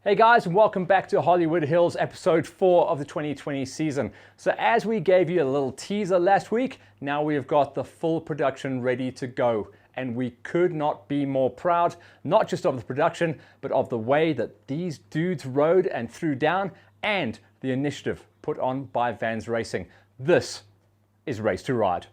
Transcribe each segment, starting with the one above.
Hey guys, and welcome back to Hollywood Hills episode 4 of the 2020 season. So as we gave you a little teaser last week, now we've got the full production ready to go. And we could not be more proud, not just of the production, but of the way that these dudes rode and threw down, and the initiative put on by Vans Racing. This is Race to Ride.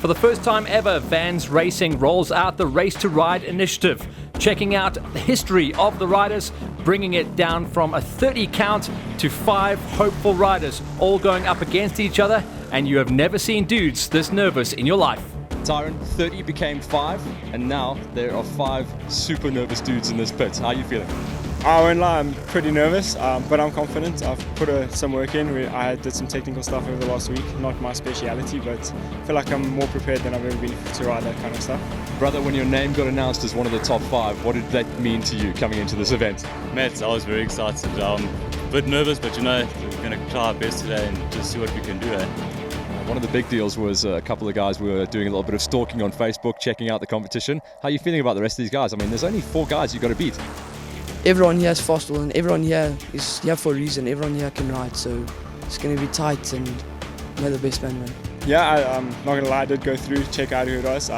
For the first time ever, Vans Racing rolls out the Race to Ride initiative, checking out the history of the riders, bringing it down from a 30 count to 5 hopeful riders, all going up against each other, and you have never seen dudes this nervous in your life. Tyron, 30 became 5, and now there are 5 super nervous dudes in this pit. How are you feeling? I won't lie, I'm pretty nervous, but I'm confident. I've put some work in. I did some technical stuff over the last week, not my speciality, but I feel like I'm more prepared than I've ever been to ride that kind of stuff. Brother, when your name got announced as one of the top 5, what did that mean to you coming into this event? Mate, I was very excited. A bit nervous, but we're going to try our best today and just see what we can do. One of the big deals was a couple of guys were doing a little bit of stalking on Facebook, checking out the competition. How are you feeling about the rest of these guys? I mean, there's only 4 guys you've got to beat. Everyone here is fast, and everyone here is here for a reason. Everyone here can ride, so it's going to be tight, and may the best man win. Yeah, I'm not going to lie, I did go through, check out who it was.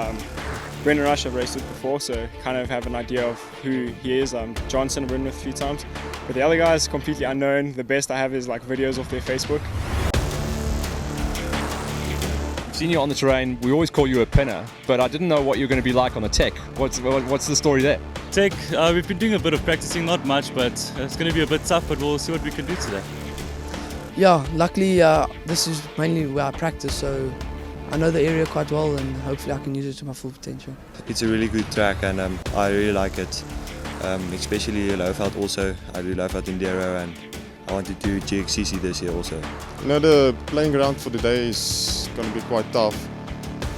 Brendan Rush I've raced with before, so kind of have an idea of who he is. Johnson I've ridden with a few times, but the other guys completely unknown. The best I have is like videos off their Facebook. I've seen you on the terrain. We always call you a pinner, but I didn't know what you're going to be like on the tech. What's the story there? Tech, we've been doing a bit of practicing, not much, but it's going to be a bit tough, but we'll see what we can do today. Yeah, luckily this is mainly where I practice, so I know the area quite well, and hopefully I can use it to my full potential. It's a really good track, and I really like it, especially Lowveld also. I really love Enduro, and I want to do GXCC this year also. The playing ground for today is going to be quite tough.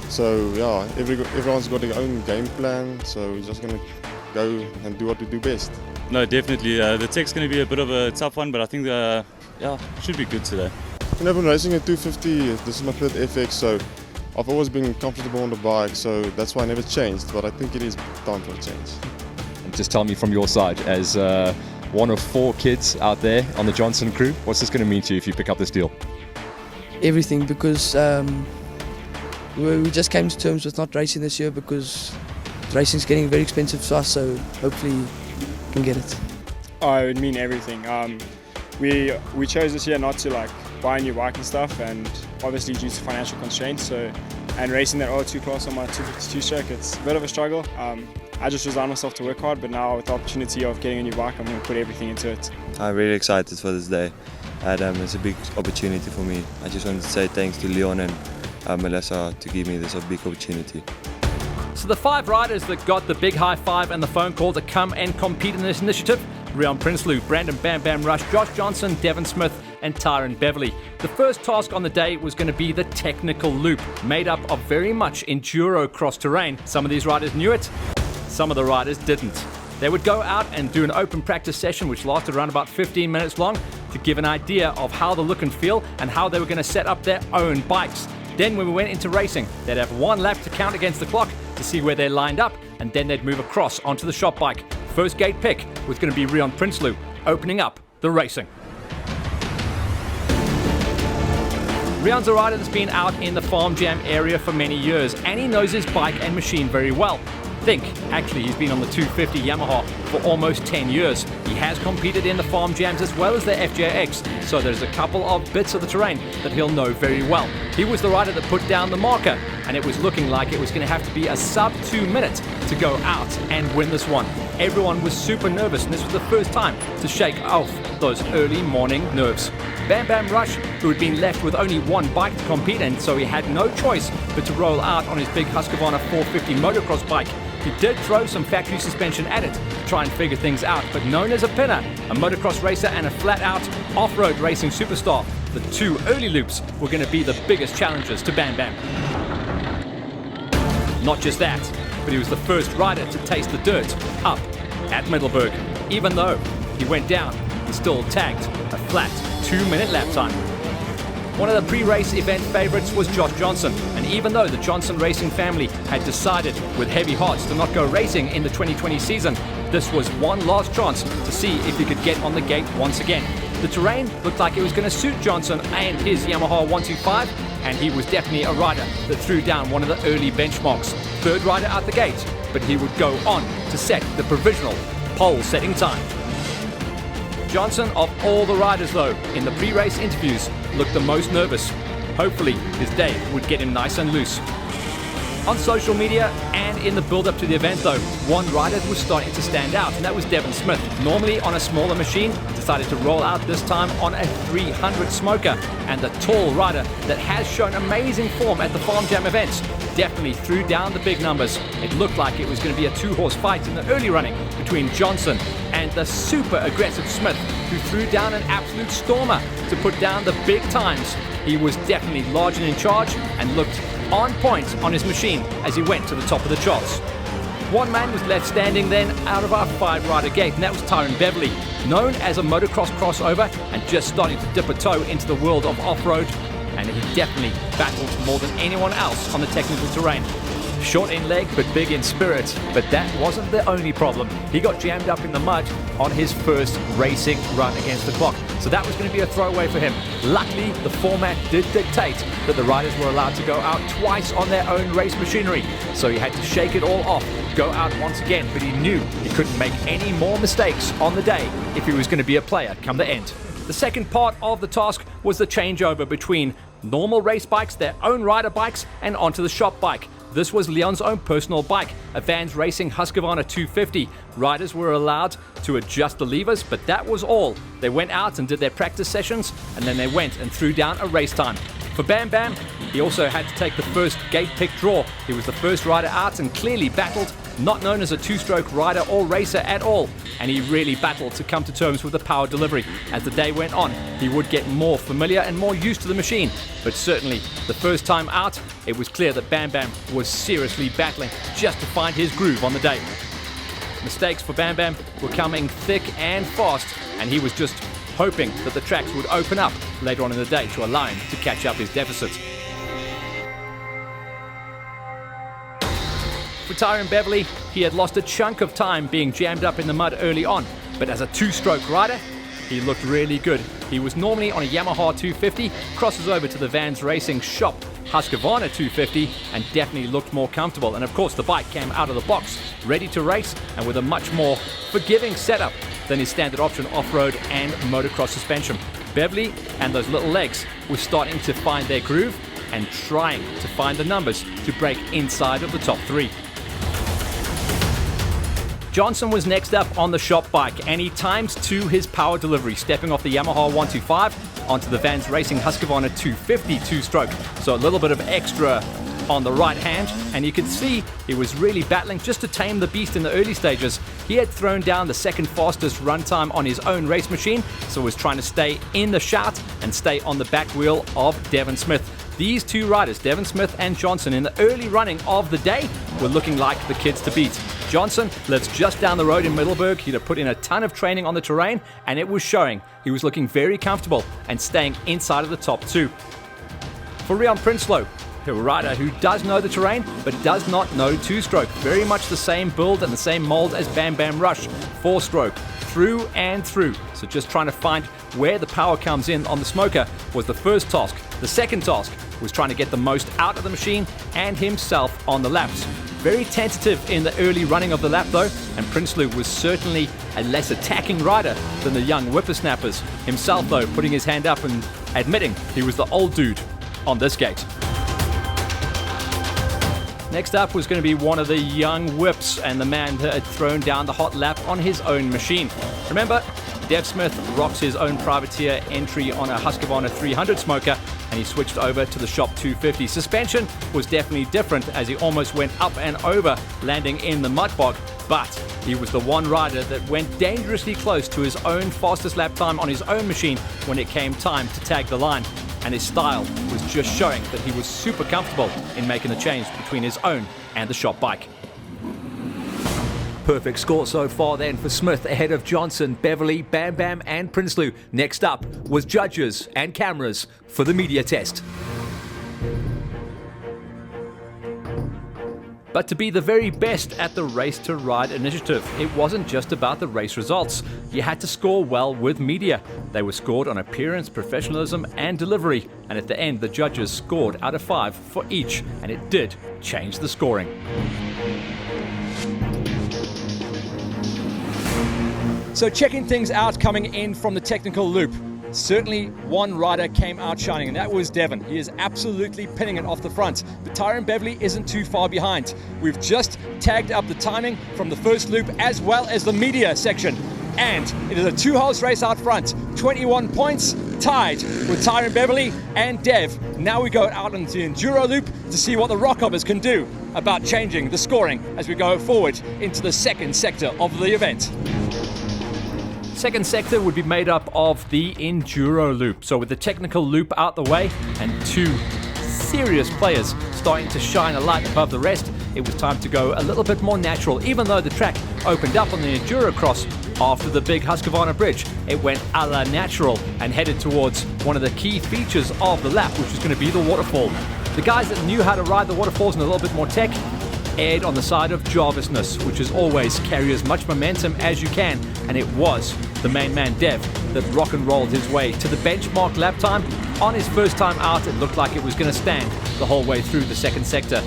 So yeah, everyone's got their own game plan, so we're just going to go and do what we do best. No, definitely. The tech's going to be a bit of a tough one, but I think should be good today. I've been racing at 250. This is my 3rd FX, so I've always been comfortable on the bike, so that's why I never changed. But I think it is time for a change. And just tell me from your side, as one of 4 kids out there on the Johnson crew, what's this going to mean to you if you pick up this deal? Everything, because we just came to terms with not racing this year because racing's getting very expensive to us, so hopefully we can get it. Oh, it would mean everything. We chose this year not to buy a new bike and stuff, and obviously due to financial constraints. And racing that R2 class on my 252 stroke, it's a bit of a struggle. I just resigned myself to work hard, but now with the opportunity of getting a new bike, I'm going to put everything into it. I'm really excited for this day, and it's a big opportunity for me. I just want to say thanks to Leon and Melissa to give me this big opportunity. So the 5 riders that got the big high five and the phone call to come and compete in this initiative: Rion Prinsloo, Brandon Bam Bam Rush, Josh Johnson, Devin Smith, and Tyron Beverly. The first task on the day was going to be the technical loop, made up of very much enduro cross terrain. Some of these riders knew it, some of the riders didn't. They would go out and do an open practice session which lasted around about 15 minutes long to give an idea of how the look and feel and how they were going to set up their own bikes. Then when we went into racing, they'd have 1 lap to count against the clock to see where they lined up, and then they'd move across onto the shop bike. First gate pick was going to be Rion Prinsloo, opening up the racing. Rion's a rider that's been out in the Farm Jam area for many years, and he knows his bike and machine very well. Actually, he's been on the 250 Yamaha for almost 10 years. He has competed in the Farm Jams as well as the FJX, so there's a couple of bits of the terrain that he'll know very well. He was the rider that put down the marker, and it was looking like it was going to have to be a sub 2 minutes to go out and win this one. Everyone was super nervous, and this was the first time to shake off those early morning nerves. Bam Bam Rush, who had been left with only 1 bike to compete in, so he had no choice but to roll out on his big Husqvarna 450 motocross bike. He did throw some factory suspension at it to try and figure things out, but known as a pinner, a motocross racer and a flat-out off-road racing superstar, the 2 early loops were going to be the biggest challenges to Bam Bam. Not just that, but he was the first rider to taste the dirt up at Middelburg. Even though he went down, he still tagged a flat 2-minute lap time. One of the pre-race event favorites was Josh Johnson, and even though the Johnson Racing family had decided with heavy hearts to not go racing in the 2020 season, this was one last chance to see if he could get on the gate once again. The terrain looked like it was going to suit Johnson and his Yamaha 125, and he was definitely a rider that threw down one of the early benchmarks. Third rider out the gate, but he would go on to set the provisional pole-setting time. Johnson, of all the riders though, in the pre-race interviews, looked the most nervous. Hopefully his day would get him nice and loose. On social media and in the build-up to the event though, one rider was starting to stand out, and that was Devon Smith. Normally on a smaller machine, decided to roll out this time on a 300 smoker, and the tall rider that has shown amazing form at the Farm Jam events definitely threw down the big numbers. It looked like it was going to be a two-horse fight in the early running between Johnson and the super aggressive Smith, who threw down an absolute stormer to put down the big times. He was definitely large and in charge and looked on point on his machine as he went to the top of the charts. One man was left standing then out of our 5-rider gate, and that was Tyron Beverley, known as a motocross crossover and just starting to dip a toe into the world of off-road, and he definitely battled more than anyone else on the technical terrain. Short in leg but big in spirit, but that wasn't the only problem. He got jammed up in the mud on his first racing run against the clock, so that was going to be a throwaway for him. Luckily, the format did dictate that the riders were allowed to go out twice on their own race machinery, so he had to shake it all off, go out once again, but he knew he couldn't make any more mistakes on the day if he was going to be a player come the end. The second part of the task was the changeover between normal race bikes, their own rider bikes, and onto the shop bike. This was Leon's own personal bike, a Vans Racing Husqvarna 250. Riders were allowed to adjust the levers, but that was all. They went out and did their practice sessions, and then they went and threw down a race time. For Bam Bam, he also had to take the first gate pick draw. He was the first rider out and clearly battled, not known as a two-stroke rider or racer at all, and he really battled to come to terms with the power delivery. As the day went on, he would get more familiar and more used to the machine, but certainly the first time out, it was clear that Bam Bam was seriously battling just to find his groove on the day. Mistakes for Bam Bam were coming thick and fast, and he was just hoping that the tracks would open up later on in the day to allow him to catch up his deficit. For Tyron Beverley, he had lost a chunk of time being jammed up in the mud early on, but as a two-stroke rider, he looked really good. He was normally on a Yamaha 250, crosses over to the Vans Racing shop Husqvarna 250, and definitely looked more comfortable. And of course, the bike came out of the box, ready to race, and with a much more forgiving setup than his standard option off-road and motocross suspension. Beverley and those little legs were starting to find their groove and trying to find the numbers to break inside of the top 3. Johnson was next up on the shop bike, and he times 2 his power delivery, stepping off the Yamaha 125 onto the Vans Racing Husqvarna 250 two-stroke. So a little bit of extra on the right hand, and you could see he was really battling just to tame the beast in the early stages. He had thrown down the second fastest run time on his own race machine, so was trying to stay in the shout and stay on the back wheel of Devon Smith. These two riders, Devon Smith and Johnson, in the early running of the day, were looking like the kids to beat. Johnson lives just down the road in Middelburg. He'd have put in a ton of training on the terrain, and it was showing. He was looking very comfortable and staying inside of the top 2. For Rian Prinsloo, a rider who does know the terrain but does not know two-stroke. Very much the same build and the same mold as Bam Bam Rush, 4-stroke, through and through. So just trying to find where the power comes in on the smoker was the first task. The second task was trying to get the most out of the machine and himself on the laps. Very tentative in the early running of the lap though, and Prinsloo was certainly a less attacking rider than the young whippersnappers. Himself though, putting his hand up and admitting he was the old dude on this gate. Next up was going to be one of the young whips and the man that had thrown down the hot lap on his own machine. Remember, Dev Smith rocks his own privateer entry on a Husqvarna 300 smoker, and he switched over to the Shop 250. Suspension was definitely different as he almost went up and over, landing in the mud bog, but he was the one rider that went dangerously close to his own fastest lap time on his own machine when it came time to tag the line. And his style was just showing that he was super comfortable in making the change between his own and the shop bike. Perfect score so far then for Smith ahead of Johnson, Beverly, Bam Bam and Prinsloo. Next up was judges and cameras for the media test. But to be the very best at the Race to Ride initiative, it wasn't just about the race results. You had to score well with media. They were scored on appearance, professionalism and delivery. And at the end, the judges scored out of 5 for each, and it did change the scoring. So checking things out coming in from the technical loop. Certainly one rider came out shining, and that was Devon. He is absolutely pinning it off the front, but Tyrone Beverly isn't too far behind. We've just tagged up the timing from the first loop as well as the media section, and it is a 2-horse race out front. 21 points, tied with Tyrone Beverly and Dev. Now we go out into the Enduro loop to see what the Rockhoppers can do about changing the scoring as we go forward into the second sector of the event. Second sector would be made up of the Enduro loop. So with the technical loop out the way and 2 serious players starting to shine a light above the rest, it was time to go a little bit more natural. Even though the track opened up on the Enduro Cross after the big Husqvarna Bridge, it went a la natural and headed towards one of the key features of the lap, which was going to be the waterfall. The guys that knew how to ride the waterfalls and a little bit more tech aired on the side of Jarvisness, which is always carry as much momentum as you can, and it was the main man Dev that rock and rolled his way to the benchmark lap time. On his first time out, it looked like it was going to stand the whole way through the second sector.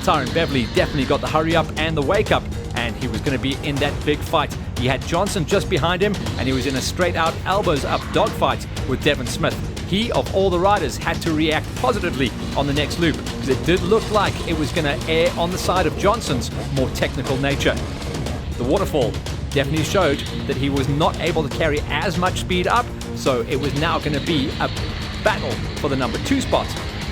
Tyrone Beverly definitely got the hurry up and the wake up, and he was going to be in that big fight. He had Johnson just behind him, and he was in a straight out elbows up dogfight with Devon Smith. He, of all the riders, had to react positively on the next loop, because it did look like it was going to err on the side of Johnson's more technical nature. The waterfall definitely showed that he was not able to carry as much speed up, so it was now going to be a battle for the number 2 spot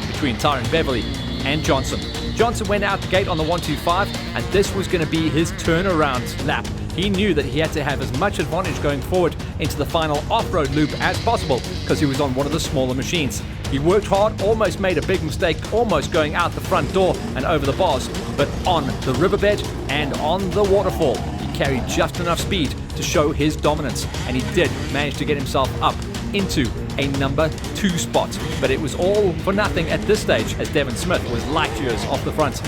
between Tyrone Beverly and Johnson. Johnson went out the gate on the 125, and this was going to be his turnaround lap. He knew that he had to have as much advantage going forward into the final off-road loop as possible, because he was on one of the smaller machines. He worked hard, almost made a big mistake, almost going out the front door and over the bars, but on the riverbed and on the waterfall, he carried just enough speed to show his dominance, and he did manage to get himself up into a number 2 spot. But it was all for nothing at this stage, as Devon Smith was light years off the front.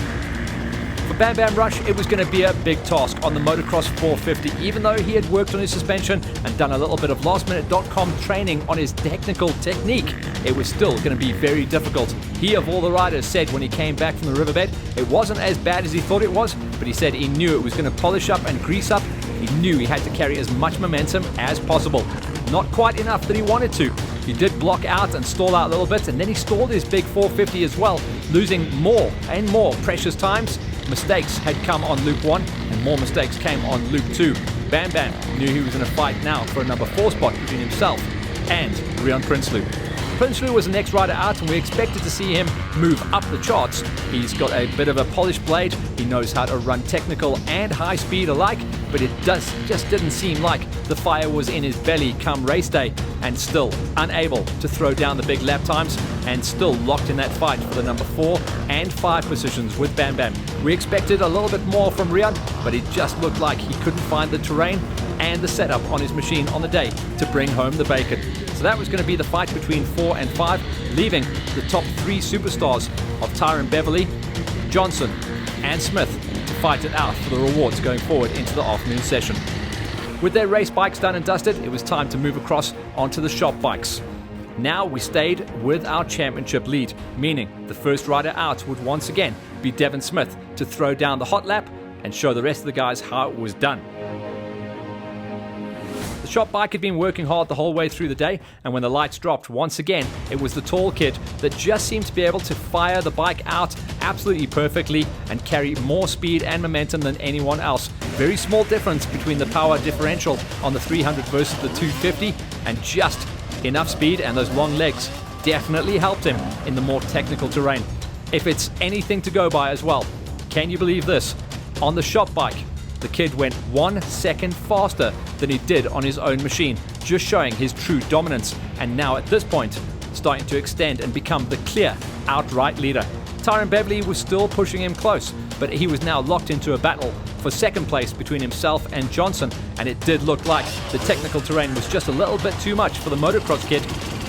For Bam Bam Rush, it was going to be a big task on the Motocross 450. Even though he had worked on his suspension and done a little bit of lastminute.com training on his technical technique, it was still going to be very difficult. He, of all the riders, said when he came back from the riverbed, it wasn't as bad as he thought it was, but he said he knew it was going to polish up and grease up. He knew he had to carry as much momentum as possible. Not quite enough that he wanted to. He did block out and stall out a little bit, and then he stalled his big 450 as well, losing more and more precious times. Mistakes had come on loop 1, and more mistakes came on loop 2. Bam Bam knew he was in a fight now for a number 4 spot between himself and Rian Prinsloo. Prinsloo was the next rider out, and we expected to see him move up the charts. He's got a bit of a polished blade, he knows how to run technical and high speed alike, but it just didn't seem like the fire was in his belly come race day, and still unable to throw down the big lap times, and still locked in that fight for the number 4 and 5 positions with Bam Bam. We expected a little bit more from Rian, but it just looked like he couldn't find the terrain and the setup on his machine on the day to bring home the bacon. So that was going to be the fight between 4 and 5, leaving the top 3 superstars of Tyrone Beverly, Johnson and Smith to fight it out for the rewards going forward into the afternoon session. With their race bikes done and dusted, it was time to move across onto the shop bikes. Now we stayed with our championship lead, meaning the first rider out would once again be Devon Smith to throw down the hot lap and show the rest of the guys how it was done. The shop bike had been working hard the whole way through the day, and when the lights dropped once again, it was the tall kid that just seemed to be able to fire the bike out absolutely perfectly and carry more speed and momentum than anyone else. Very small difference between the power differential on the 300 versus the 250, and just enough speed, and those long legs definitely helped him in the more technical terrain. If it's anything to go by as well, can you believe this? On the shop bike, the kid went 1 second faster than he did on his own machine, just showing his true dominance, and now at this point starting to extend and become the clear outright leader. Tyrone Beverly was still pushing him close, but but he was now locked into a battle for second place between himself and Johnson, and it did look like the technical terrain was just a little bit too much for the motocross kid,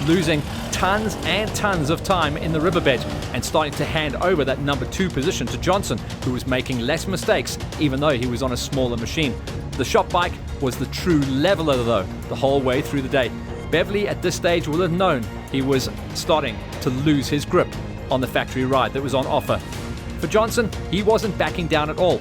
losing tons and tons of time in the riverbed and starting to hand over that number 2 position to Johnson, who was making less mistakes even though he was on a smaller machine. The shop bike was the true leveler though the whole way through the day. Beverly at this stage will have known he was starting to lose his grip on the factory ride that was on offer. For Johnson, he wasn't backing down at all.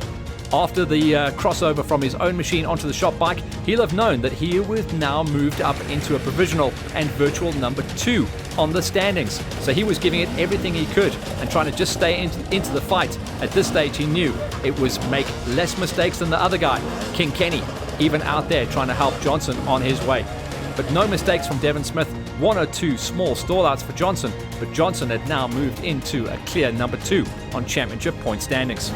After the crossover from his own machine onto the shop bike, he'll have known that he was now moved up into a provisional and virtual number 2 on the standings. So he was giving it everything he could and trying to just stay into the fight. At this stage, he knew it was make less mistakes than the other guy, King Kenny, even out there trying to help Johnson on his way. But no mistakes from Devin Smith, 1 or 2 small stallouts for Johnson, but Johnson had now moved into a clear number 2 on championship point standings.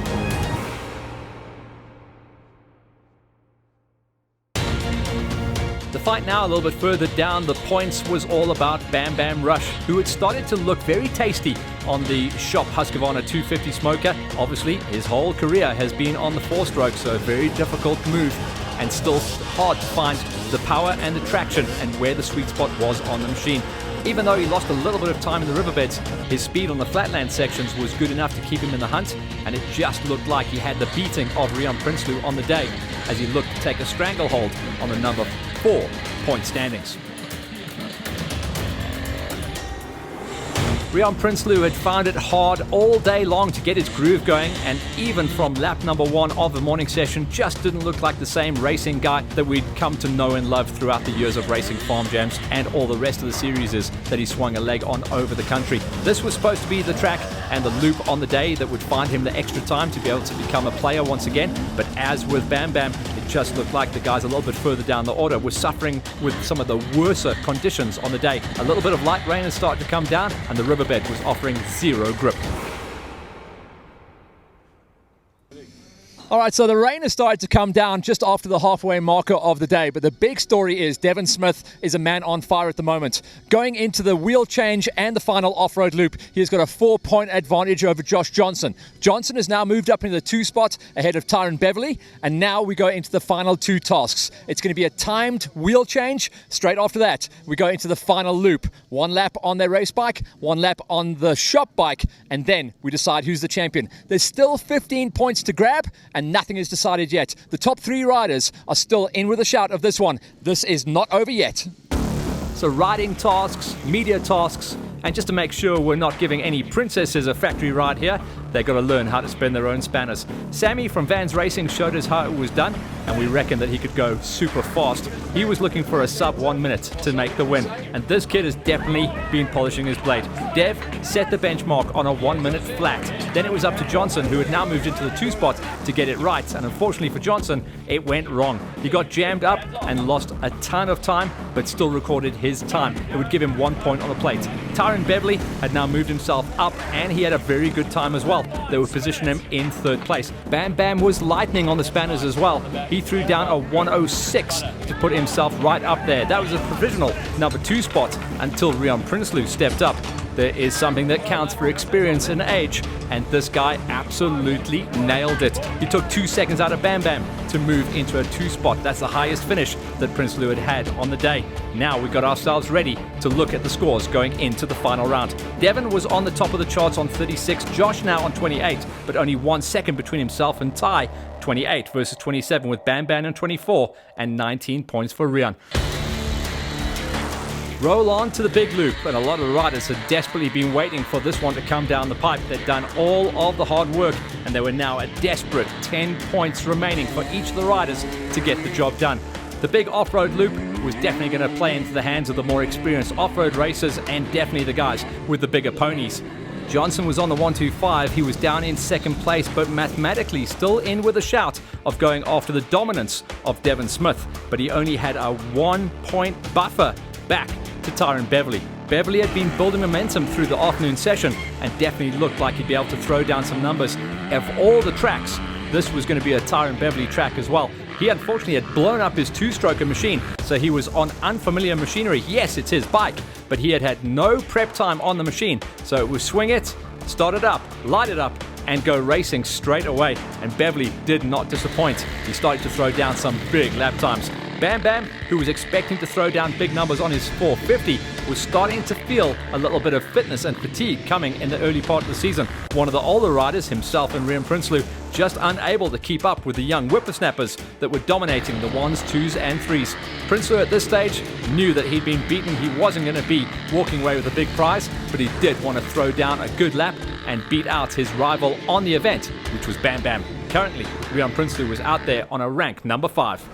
The fight now a little bit further down the points was all about Bam Bam Rush, who had started to look very tasty on the shop Husqvarna 250 Smoker. Obviously, his whole career has been on the 4-stroke, so a very difficult move and still hard to find the power and the traction and where the sweet spot was on the machine. Even though he lost a little bit of time in the riverbeds, his speed on the flatland sections was good enough to keep him in the hunt, and it just looked like he had the beating of Rian Prinsloo on the day as he looked to take a stranglehold on the number 4 point standings. Rian Prinsloo had found it hard all day long to get his groove going, and even from lap number 1 of the morning session, just didn't look like the same racing guy that we'd come to know and love throughout the years of racing farm jams and all the rest of the series that he swung a leg on over the country. This was supposed to be the track and the loop on the day that would find him the extra time to be able to become a player once again, but as with Bam Bam, it just looked like the guys a little bit further down the order were suffering with some of the worser conditions on the day. A little bit of light rain had started to come down, and the riverbed was offering 0 grip. All right, so the rain has started to come down just after the halfway marker of the day, but the big story is Devin Smith is a man on fire at the moment. Going into the wheel change and the final off-road loop, he's got a 4-point advantage over Josh Johnson. Johnson has now moved up into the 2 spot ahead of Tyron Beverly, and now we go into the final 2 tasks. It's going to be a timed wheel change. Straight after that, we go into the final loop. 1 lap on their race bike, 1 lap on the shop bike, and then we decide who's the champion. There's still 15 points to grab, and nothing is decided yet. The top 3 riders are still in with a shout of this one. This is not over yet. So riding tasks, media tasks, and just to make sure we're not giving any princesses a factory ride here, they've got to learn how to spin their own spanners. Sammy from Vans Racing showed us how it was done, and we reckon that he could go super fast. He was looking for a sub 1 minute to make the win, and this kid has definitely been polishing his blade. Dev set the benchmark on a 1 minute flat. Then it was up to Johnson, who had now moved into the 2 spot, to get it right, and unfortunately for Johnson, it went wrong. He got jammed up and lost a ton of time, but still recorded his time. It would give him 1 point on the plate. Tyron Beverly had now moved himself up, and he had a very good time as well. They would position him in 3rd place. Bam Bam was lightning on the spanners as well. He threw down a 106 to put himself right up there. That was a provisional number 2 spot until Rian Prinsloo stepped up. There is something that counts for experience and age, and this guy absolutely nailed it. He took 2 seconds out of Bam Bam to move into a 2 spot. That's the highest finish that Prinsloo had on the day. Now we got ourselves ready to look at the scores going into the final round. Devin was on the top of the charts on 36, Josh now on 28, but only 1 second between himself and Ty. 28 versus 27 with Bam Bam on 24 and 19 points for Rian. Roll on to the big loop, and a lot of the riders had desperately been waiting for this one to come down the pipe. They'd done all of the hard work, and there were now a desperate 10 points remaining for each of the riders to get the job done. The big off-road loop was definitely going to play into the hands of the more experienced off-road racers and definitely the guys with the bigger ponies. Johnson was on the 125. He was down in 2nd place, but mathematically still in with a shout of going after the dominance of Devin Smith. But he only had a 1-point buffer back to Tyron Beverly. Beverly had been building momentum through the afternoon session and definitely looked like he'd be able to throw down some numbers. Of all the tracks, this was going to be a Tyron Beverly track as well. He unfortunately had blown up his 2-stroker machine, so he was on unfamiliar machinery. Yes, it's his bike, but he had had no prep time on the machine. So it was swing it, start it up, light it up, and go racing straight away. And Beverly did not disappoint. He started to throw down some big lap times. Bam Bam, who was expecting to throw down big numbers on his 450, was starting to feel a little bit of fitness and fatigue coming in the early part of the season. One of the older riders, himself and Rian Prinsloo, just unable to keep up with the young whippersnappers that were dominating the 1s, 2s and 3s. Prinsloo at this stage knew that he'd been beaten. He wasn't going to be walking away with a big prize, but he did want to throw down a good lap and beat out his rival on the event, which was Bam Bam. Currently, Rian Prinsloo was out there on a rank number 5.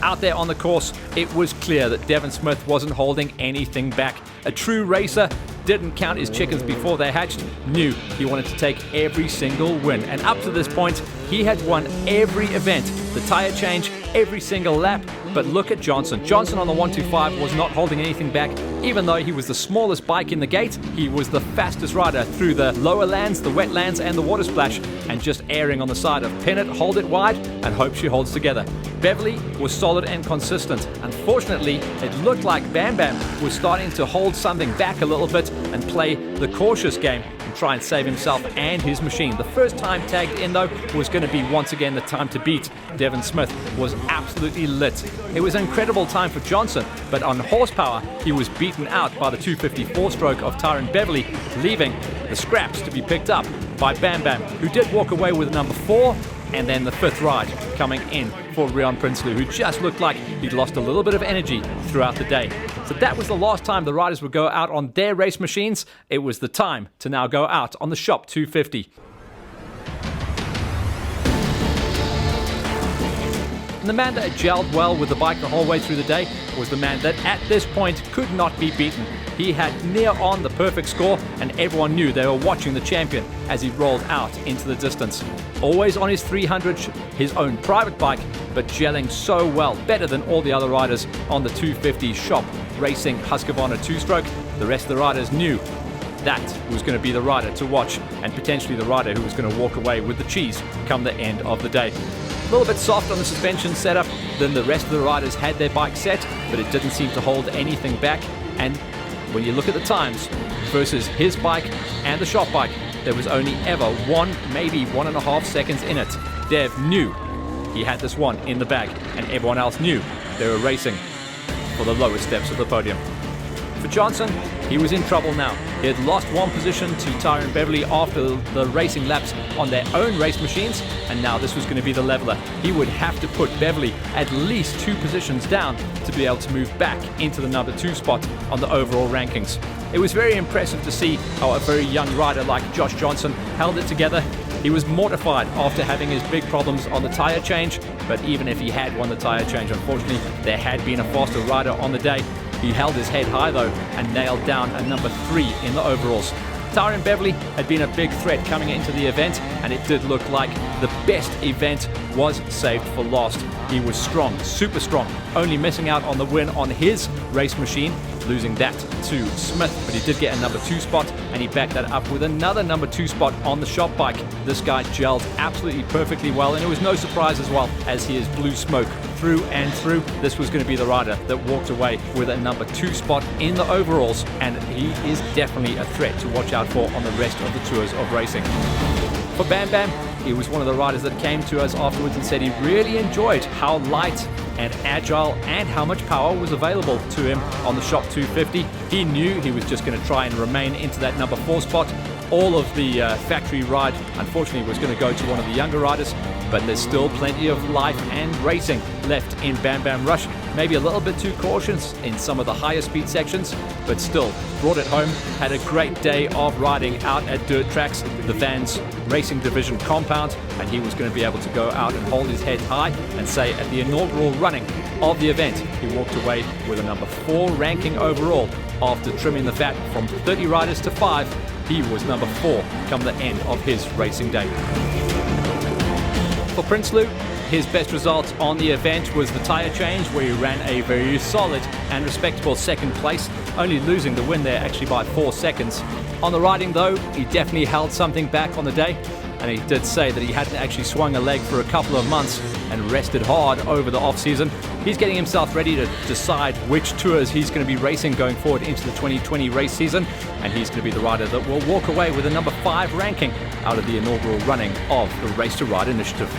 Out there on the course, it was clear that Devon Smith wasn't holding anything back. A true racer, didn't count his chickens before they hatched, knew he wanted to take every single win. And up to this point, he had won every event, the tire change, every single lap. But look at Johnson. Johnson on the 125 was not holding anything back. Even though he was the smallest bike in the gate, he was the fastest rider through the lower lands, the wetlands and the water splash, and just airing on the side of pin it, hold it wide, and hope she holds together. Beverly was solid and consistent. Unfortunately, it looked like Bam Bam was starting to hold something back a little bit and play the cautious game and try and save himself and his machine. The first time tagged in, though, was going to be once again the time to beat. Devon Smith was absolutely lit. It was an incredible time for Johnson, but on horsepower, he was beaten out by the 254 stroke of Tyron Beverly, leaving the scraps to be picked up by Bam Bam, who did walk away with number 4, and then the 5th ride coming in for Rian Prinsloo, who just looked like he'd lost a little bit of energy throughout the day. So that was the last time the riders would go out on their race machines. It was the time to now go out on the Shop 250. And the man that had gelled well with the bike the whole way through the day was the man that at this point could not be beaten. He had near on the perfect score, and everyone knew they were watching the champion as he rolled out into the distance. Always on his 300, his own private bike, but gelling so well, better than all the other riders on the 250 Shop Racing Husqvarna 2-stroke. The rest of the riders knew that was going to be the rider to watch, and potentially the rider who was going to walk away with the cheese come the end of the day. A little bit soft on the suspension setup than the rest of the riders had their bike set, but it didn't seem to hold anything back. And when you look at the times versus his bike and the Shop bike, there was only ever 1, maybe 1.5 seconds in it. Dev knew he had this one in the bag, and everyone else knew they were racing for the lowest steps of the podium. For Johnson, he was in trouble now. He had lost 1 position to Tyron Beverly after the racing laps on their own race machines, and now this was going to be the leveler. He would have to put Beverly at least 2 positions down to be able to move back into the number 2 spot on the overall rankings. It was very impressive to see how a very young rider like Josh Johnson held it together. He was mortified after having his big problems on the tire change, but even if he had won the tire change, unfortunately, there had been a faster rider on the day. He held his head high though and nailed down a number 3 in the overalls. Tyron Beverly had been a big threat coming into the event, and it did look like the best event was saved for last. He was strong, super strong, only missing out on the win on his race machine, losing that to Smith, but he did get a number 2 spot, and he backed that up with another number 2 spot on the Shop bike. This guy gelled absolutely perfectly well, and it was no surprise as well, as he is blue smoke through and through. This was going to be the rider that walked away with a number 2 spot in the overalls, and he is definitely a threat to watch out for on the rest of the tours of racing. For Bam Bam, he was one of the riders that came to us afterwards and said he really enjoyed how light and agile and how much power was available to him on the Shop 250. He knew he was just going to try and remain into that number 4 spot. All of the factory ride, unfortunately, was going to go to one of the younger riders, but there's still plenty of life and racing left in Bam Bam Rush. Maybe a little bit too cautious in some of the higher speed sections, but still brought it home. Had a great day of riding out at dirt tracks, the Vans Racing Division compound, and he was going to be able to go out and hold his head high and say at the inaugural running of the event, he walked away with a number 4 ranking overall after trimming the fat from 30 riders to 5. He was number 4 come the end of his racing day. For Prinsloo, his best result on the event was the tyre change, where he ran a very solid and respectable 2nd place, only losing the win there actually by 4 seconds. On the riding though, he definitely held something back on the day. and he did say that he hadn't actually swung a leg for a couple of months and rested hard over the off-season. He's getting himself ready to decide which tours he's going to be racing going forward into the 2020 race season, and he's going to be the rider that will walk away with a number 5 ranking out of the inaugural running of the Race to Ride initiative.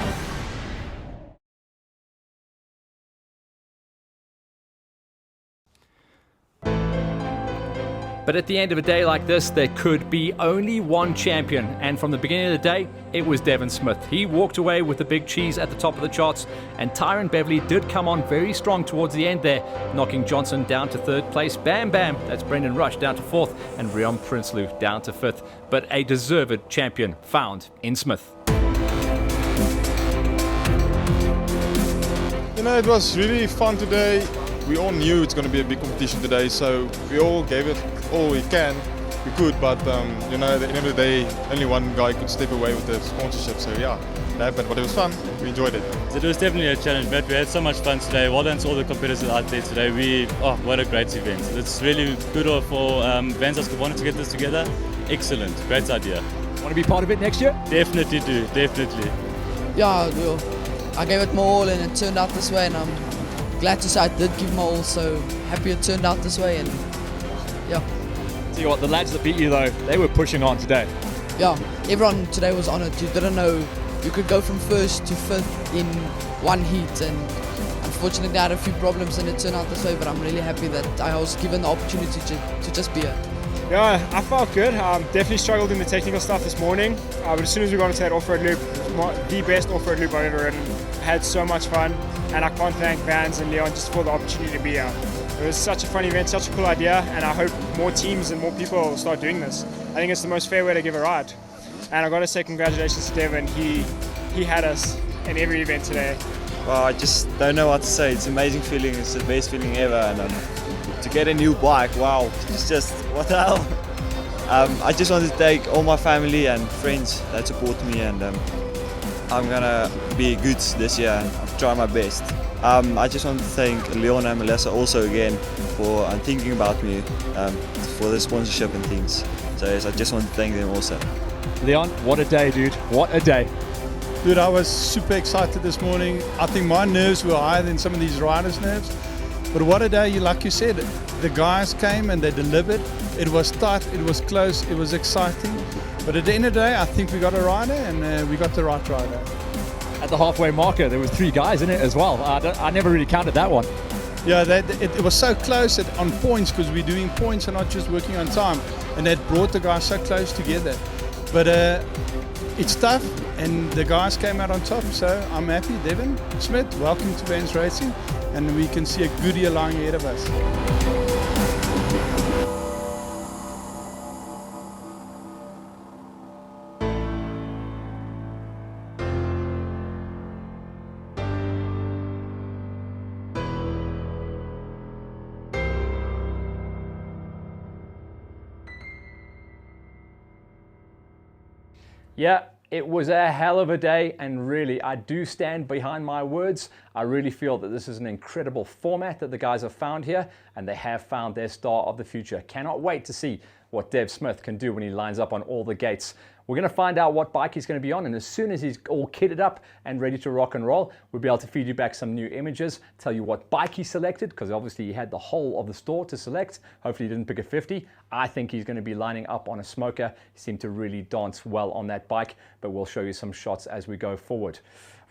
But at the end of a day like this, there could be only one champion. And from the beginning of the day, it was Devin Smith. He walked away with the big cheese at the top of the charts. And Tyron Beverley did come on very strong towards the end there, knocking Johnson down to 3rd place. Bam Bam, that's Brendan Rush, down to 4th. And Rion Prinsloo down to 5th. But a deserved champion found in Smith. You know, it was really fun today. We all knew it's going to be a big competition today, so we all gave it all we could, but you know, at the end of the day, only one guy could step away with the sponsorship, so yeah, that happened, but it was fun, we enjoyed it. It was definitely a challenge, but we had so much fun today. Well done to all the competitors out there today. What a great event. It's really good for Vans Husqvarna to get this together. Excellent, great idea. Want to be part of it next year? Definitely do, definitely. Yeah, well, I gave it my all and it turned out this way, and I'm glad to say I did give my all, so happy it turned out this way, and yeah. Tell you what, the lads that beat you though, they were pushing on today. Yeah, everyone today was on it. You didn't know you could go from 1st to 5th in one heat, and unfortunately I had a few problems and it turned out this way, but I'm really happy that I was given the opportunity to just be here. Yeah, I felt good. Definitely struggled in the technical stuff this morning, but as soon as we got into that off-road loop, the best off-road loop I've ever ridden. Had so much fun, and I can't thank Vans and Leon just for the opportunity to be here. It was such a fun event, such a cool idea, and I hope more teams and more people start doing this. I think it's the most fair way to give a ride. And I've got to say congratulations to Devin. He had us in every event today. Well, I just don't know what to say. It's an amazing feeling. It's the best feeling ever, and to get a new bike, wow, it's just, what the hell? I just want to thank all my family and friends that support me, and I'm gonna be good this year and I'll try my best. I just want to thank Leon and Melissa also again for thinking about me for the sponsorship and things. So yes, I just want to thank them also. Leon, what a day, dude. What a day. Dude, I was super excited this morning. I think my nerves were higher than some of these riders' nerves. But what a day, like you said, the guys came and they delivered. It was tight, it was close, it was exciting. But at the end of the day, I think we got a rider, and we got the right rider. At the halfway marker, there was 3 guys in it as well. I never really counted that one. Yeah, it was so close on points, because we're doing points and not just working on time. And that brought the guys so close together. But it's tough, and the guys came out on top, so I'm happy. Devin Smith, welcome to Vans Racing, and we can see a good year lying ahead of us. Yeah, it was a hell of a day, and really, I do stand behind my words. I really feel that this is an incredible format that the guys have found here, and they have found their star of the future. Cannot wait to see what Dev Smith can do when he lines up on all the gates. We're going to find out what bike he's going to be on, and as soon as he's all kitted up and ready to rock and roll, we'll be able to feed you back some new images, tell you what bike he selected, because obviously he had the whole of the store to select. Hopefully he didn't pick a 50. I think he's going to be lining up on a smoker. He seemed to really dance well on that bike, but we'll show you some shots as we go forward.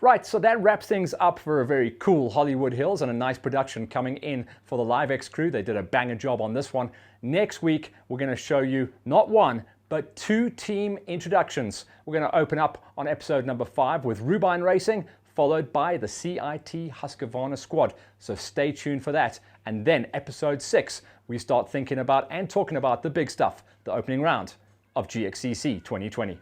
Right, so that wraps things up for a very cool Hollywood Hills and a nice production coming in for the LiveX crew. They did a banger job on this one. Next week, we're going to show you not one, but 2 team introductions. We're going to open up on episode number 5 with Rubine Racing, followed by the CIT Husqvarna squad. So stay tuned for that. And then episode 6, we start thinking about and talking about the big stuff, the opening round of GXCC 2020.